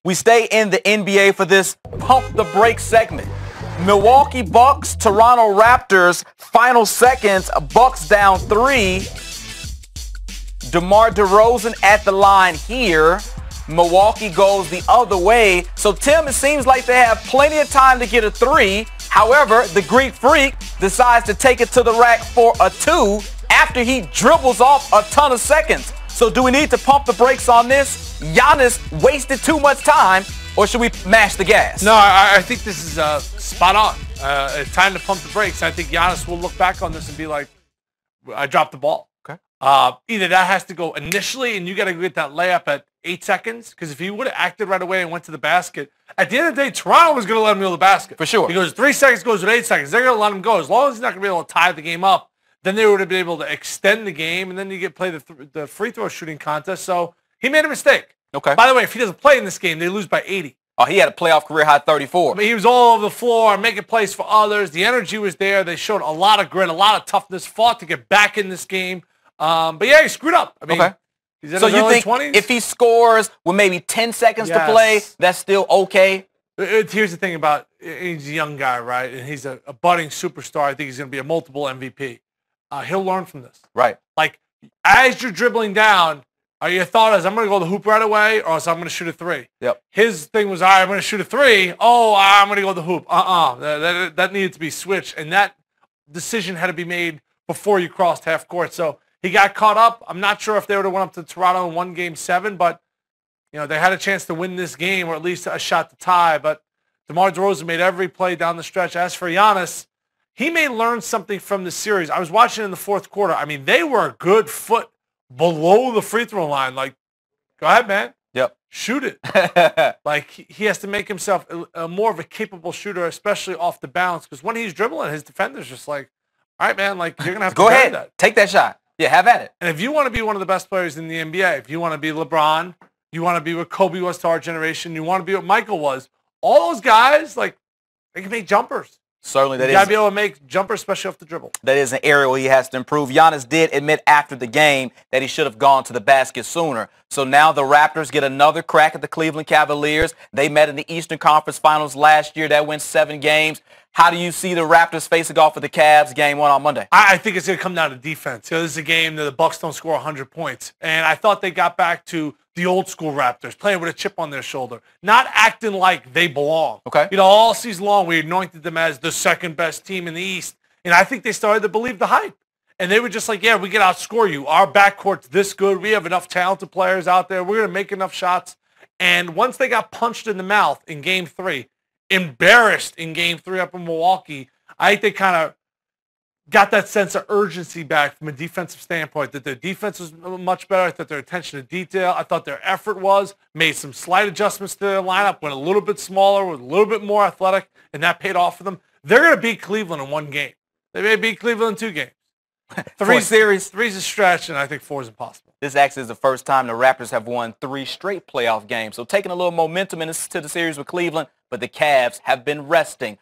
We stay in the NBA for this Pump the Brakes segment. Milwaukee Bucks, Toronto Raptors, final seconds, Bucks down 3. DeMar DeRozan at the line here. Milwaukee goes the other way. So, Tim, it seems like they have plenty of time to get a 3. However, the Greek Freak decides to take it to the rack for a 2 after he dribbles off a ton of seconds. So do we need to pump the brakes on this? Giannis wasted too much time, or should we mash the gas? No, I think this is spot on. It's time to pump the brakes. I think Giannis will look back on this and be like, I dropped the ball. Okay. Either that has to go initially, and you got to get that layup at 8 seconds, because if he would have acted right away and went to the basket, at the end of the day, Toronto was going to let him go to the basket. For sure. He goes 3 seconds, goes with 8 seconds. They're going to let him go. As long as he's not going to be able to tie the game up, then they would have been able to extend the game, and then you get play the free throw shooting contest. So he made a mistake. Okay. By the way, if he doesn't play in this game, they lose by 80. Oh, he had a playoff career high 34. I mean, he was all over the floor, making plays for others. The energy was there. They showed a lot of grit, a lot of toughness, fought to get back in this game. But yeah, he screwed up. I mean, okay. He's in so his you early think 20s? If he scores with maybe 10 seconds to play, that's still okay? Here's the thing about, he's a young guy, right? And he's a budding superstar. I think he's going to be a multiple MVP. He'll learn from this. Right. Like, as you're dribbling down, your thought is, I'm going to go to the hoop right away, or else I'm going to shoot a 3. Yep. His thing was, all right, I'm going to shoot a 3. Oh, I'm going to go to the hoop. That needed to be switched, and that decision had to be made before you crossed half court. So he got caught up. I'm not sure if they would have went up to Toronto and won Game 7, but you know they had a chance to win this game, or at least a shot to tie. But DeMar DeRozan made every play down the stretch. As for Giannis, he may learn something from the series. I was watching in the fourth quarter. I mean, they were a good foot below the free throw line. Like, go ahead, man. Yep. Shoot it. Like, he has to make himself more of a capable shooter, especially off the bounce. Because when he's dribbling, his defender's just like, all right, man, like, you're going to have to go ahead. that. Take that shot. Yeah, have at it. And if you want to be one of the best players in the NBA, if you want to be LeBron, you want to be what Kobe was to our generation, you want to be what Michael was, all those guys, like, they can make jumpers. Certainly, you got to be able to make jumpers, especially off the dribble. That is an area where he has to improve. Giannis did admit after the game that he should have gone to the basket sooner. So now the Raptors get another crack at the Cleveland Cavaliers. They met in the Eastern Conference Finals last year. That went 7 games. How do you see the Raptors facing off with the Cavs Game 1 on Monday? I think it's going to come down to defense. You know, this is a game that the Bucks don't score 100 points. And I thought they got back to the old school Raptors, playing with a chip on their shoulder, not acting like they belong. Okay. You know, all season long we anointed them as the second best team in the East. And I think they started to believe the hype. And they were just like, yeah, we can outscore you. Our backcourt's this good. We have enough talented players out there. We're going to make enough shots. And once they got punched in the mouth in Game 3, embarrassed in Game 3 up in Milwaukee, I think they kind of got that sense of urgency back from a defensive standpoint, that their defense was much better. I thought their attention to detail, I thought their effort made some slight adjustments to their lineup, went a little bit smaller, was a little bit more athletic, and that paid off for them. They're going to beat Cleveland in 1 game. They may beat Cleveland in 2 games. 3 series, 3's a stretch, and I think 4 is impossible. This actually is the first time the Raptors have won 3 straight playoff games. So taking a little momentum into the series with Cleveland, but the Cavs have been resting.